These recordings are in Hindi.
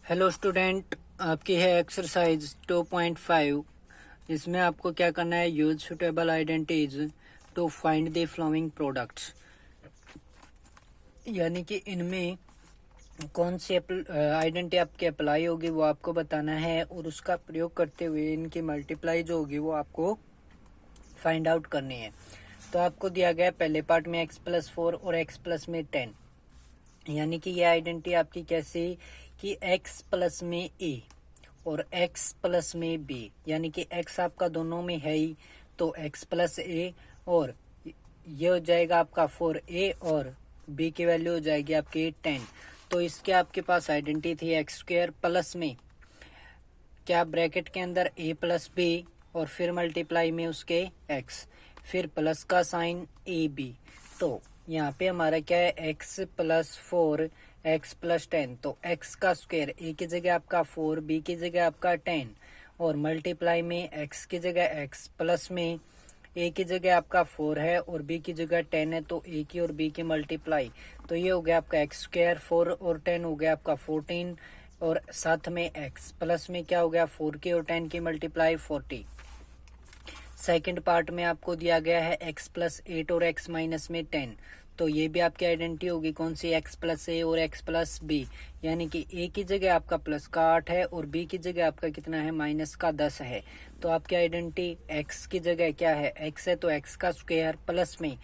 हेलो स्टूडेंट, आपकी है एक्सरसाइज 2.5। इसमें आपको क्या करना है, use suitable identities to find the following products. यानी कि इनमें कौन सी आइडेंटिटी आपकी अप्लाई होगी वो आपको बताना है, और उसका प्रयोग करते हुए इनकी मल्टीप्लाई जो होगी वो आपको फाइंड आउट करनी है। तो आपको दिया गया पहले पार्ट में x+4 और x+10, यानी कि ये आइडेंटिटी आपकी कैसी कि x प्लस में a और x प्लस में b, यानी कि x आपका दोनों में है ही, तो x प्लस a, और ये हो जाएगा आपका 4a और b की वैल्यू हो जाएगी आपकी 10। तो इसके आपके पास आइडेंटिटी थी x² प्लस में क्या ब्रैकेट के अंदर a प्लस b और फिर मल्टीप्लाई में उसके x, फिर प्लस का साइन ab। तो यहाँ पे हमारा क्या है x+4 x+10, तो x का स्क्वायर a की जगह आपका 4, b की जगह आपका 10, और मल्टीप्लाई में x की जगह x, प्लस में a की जगह आपका 4 है और b की जगह 10 है, तो a की और b की मल्टीप्लाई। तो ये हो गया आपका x², 4 और 10 हो गया आपका 14, और साथ में x प्लस में क्या हो गया 4 की और 10 की मल्टीप्लाई 40। सेकंड पार्ट में आपको दिया गया है x+8 और x माइनस में 10, तो ये भी आपकी आइडेंटिटी होगी कौन सी, x+a और x+b, यानी कि a की जगह आपका प्लस का 8 है और b की जगह आपका कितना है माइनस का 10 है। तो आपकी आइडेंटिटी x की जगह क्या है, x है तो x का स्क्वायर, प्लस में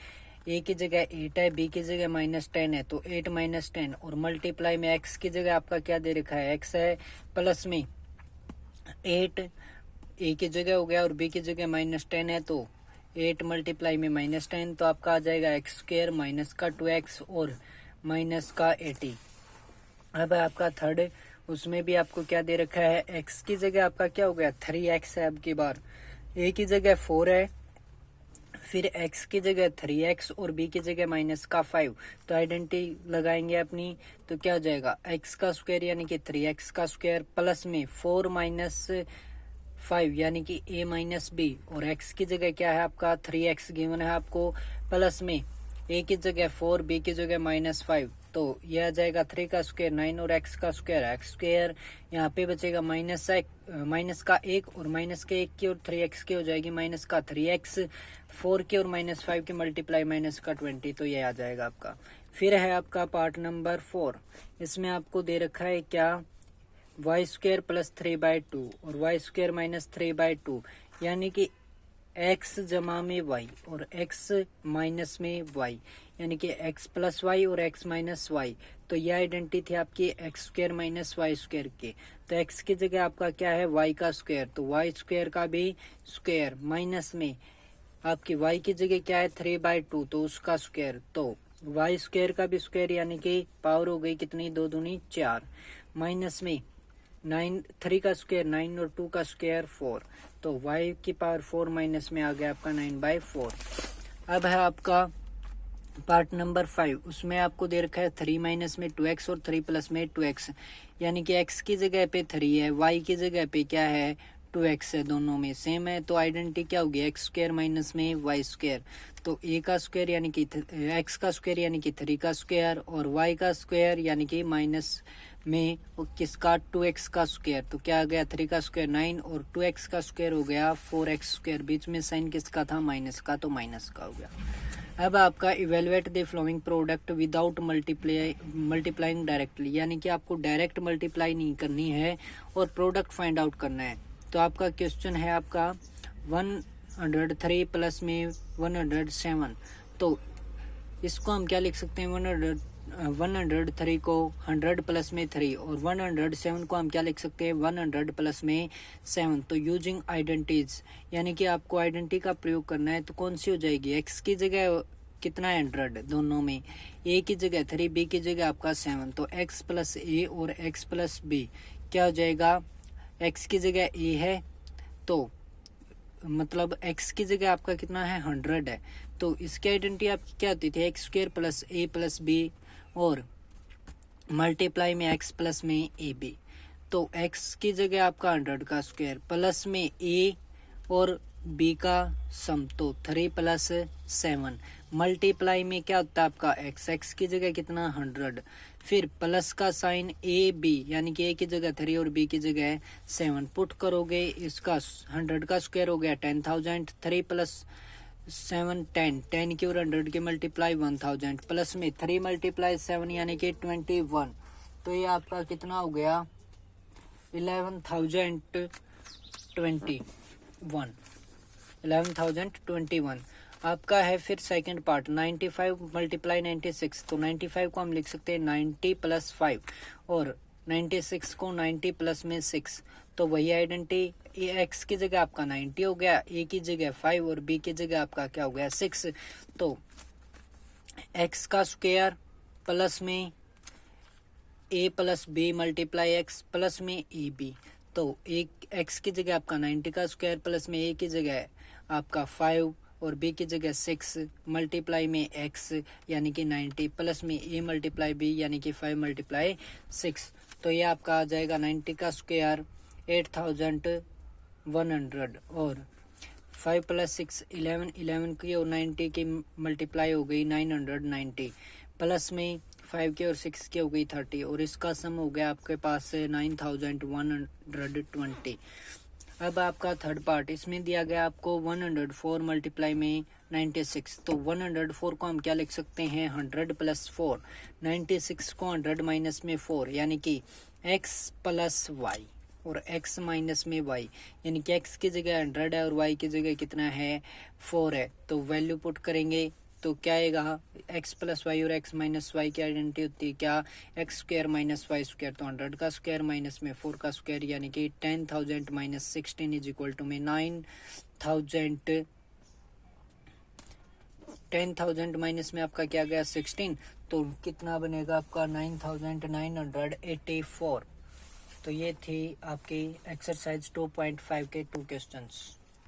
a की जगह 8 है, b की जगह -10 है, तो 8 - 10, और मल्टीप्लाई में x की जगह आपका क्या दे रखा है, x है, प्लस में 8 a की जगह हो गया और b की जगह -10 है, तो 8 मल्टीप्लाई में -10, तो आपका आ जाएगा x² माइनस का 2x और माइनस का 80। अब आपका थर्ड, उसमें भी आपको क्या दे रखा है, x की जगह आपका क्या हो गया 3x है, अब की बार a की जगह 4 है, फिर x की जगह 3x और b की जगह -5। तो आइडेंटिटी लगाएंगे अपनी, तो क्या हो जाएगा x का स्क्वायर यानी कि 3x का स्क्वायर, प्लस में 4 - 5 यानी कि a माइनस b, और x की जगह क्या है आपका 3x गिवन है आपको, प्लस में a की जगह 4, b की जगह -5, तो यह आ जाएगा 3 का स्क्वायर 9 और x का स्क्वायर x², यहाँ पे बचेगा माइनस का 1 और माइनस के 1 की और 3x की हो जाएगी माइनस का 3x, 4 की और -5 की मल्टीप्लाई माइनस का 20, तो ये आ जाएगा आपका। फिर है आपका पार्ट नंबर 4, इसमें आपको दे रखा है क्या y² + 3/2 और y² - 3/2, यानी कि x जमा में y और x माइनस में y, यानी कि x प्लस y और x माइनस y। तो यह आइडेंटिटी थी आपकी x² - y² की, तो x की जगह आपका क्या है y का स्क्वायर, तो y² का भी स्क्वायर, माइनस में आपकी y की जगह क्या है 3/2, तो उसका स्क्वायर, तो y² का भी स्क्वायर, यानी कि पावर हो गई कितनी 2 दूनी 4, माइनस में 3 का स्क्वायर 9 और 2 का स्क्वायर 4, तो y की पावर 4 माइनस में आ गया आपका 9/4। अब है आपका पार्ट नंबर 5, उसमें आपको दे रखा है 3 माइनस में 2x और 3 प्लस में 2x, यानी कि x की जगह पे 3 है, y की जगह पे क्या है 2x है, दोनों में सेम है, तो आइडेंटिटी क्या होगी x² माइनस में y², तो a का स्क्वायर यानी कि x का स्क्वायर यानी कि 3 का स्क्वायर, और y का स्क्वायर यानी कि माइनस में किसका 2x का स्क्वायर, तो क्या आ गया 3 का स्क्वायर 9 और 2x का स्क्वायर हो गया 4x², बीच में साइन किसका था माइनस का, तो माइनस का हो गया। अब आपका evaluate the flowing product without multiplying directly, यानी कि आपको डायरेक्ट मल्टीप्लाई नहीं करनी है और प्रोडक्ट फाइंड आउट करना है। तो आपका क्वेश्चन है आपका 103 प्लस में 107, तो इसको हम क्या लिख सकते हैं 103 को 100 प्लस में 3 और 107 को हम क्या लिख सकते हैं 100 प्लस में 7। तो यूजिंग आइडेंटिटीज, यानी कि आपको आइडेंटिटी का प्रयोग करना है, तो कौन सी हो जाएगी, x की जगह कितना है 100 दोनों में, a की जगह 3, b की जगह आपका 7, तो x प्लस a और x प्लस b क्या हो जाएगा, x की जगह a है, तो मतलब x की जगह आपका कितना है 100 है, तो इसकी आइडेंटिटी आपकी क्या होती थी x² + a + b और मल्टीप्लाई में x प्लस में ए बी, तो x की जगह आपका 100 का स्क्वायर प्लस में a और b का सम, तो 3 + 7 मल्टीप्लाई में क्या होता है आपका x की जगह कितना 100, फिर प्लस का साइन ए बी, यानी कि ए की जगह 3 और बी की जगह 7 पुट करोगे। इसका 100 का स्क्वायर हो गया 10,000, 3 प्लस 7 10, 10 की और 100 की मल्टीप्लाई 1000, प्लस में 3 मल्टीप्लाई 7 यानी कि 21। तो ये आपका कितना हो गया 11,021 आपका है। फिर सेकंड पार्ट 95 मल्टीप्लाई 96, तो 95 को हम लिख सकते हैं 90 प्लस 5 और 96 को 90 प्लस में 6। तो वही आइडेंटिटी, एक्स की जगह आपका 90 हो गया, ए की जगह 5 और बी की जगह आपका क्या हो गया 6। तो एक्स का स्क्वायर प्लस में A plus B multiply X plus में ए बी। तो एक एक्स की जगह आपका 90 का स्क्वायर प्लस में ए की जगह आपका 5 और बी की जगह 6 मल्टीप्लाई में एक्स यानी कि 90 प्लस में ए मल्टीप्लाई बी यानी कि 5 मल्टीप्लाई 6। तो ये आपका आ जाएगा 90 का स्क्वायर 8100 और 5 प्लस 6 11, 11 की और 90 की मल्टीप्लाई हो गई 990 प्लस में 5 की और 6 की हो गई 30 और इसका सम हो गया आपके पास 9120। अब आपका थर्ड पार्ट, इसमें दिया गया आपको 104 मल्टीप्लाई में 96। तो 104 को हम क्या लिख सकते हैं 100 प्लस 4, 96 को 100 माइनस में 4 यानी कि x प्लस वाई और x माइनस में y, यानी कि x की जगह 100 है और y की जगह कितना है 4 है। तो वैल्यू पुट करेंगे तो क्या आएगा x प्लस वाई और x माइनस वाई की आइडेंटिटी होती है क्या x square minus y square. तो 100 का स्क्वायर माइनस में 4 का स्क्वायर यानी कि 10,000 माइनस 16 इज इक्वल टू में 9,000। 10,000 माइनस में आपका क्या गया 16, तो कितना बनेगा आपका 9,984। तो ये थी आपकी एक्सरसाइज 2.5 के 2 क्वेश्चंस।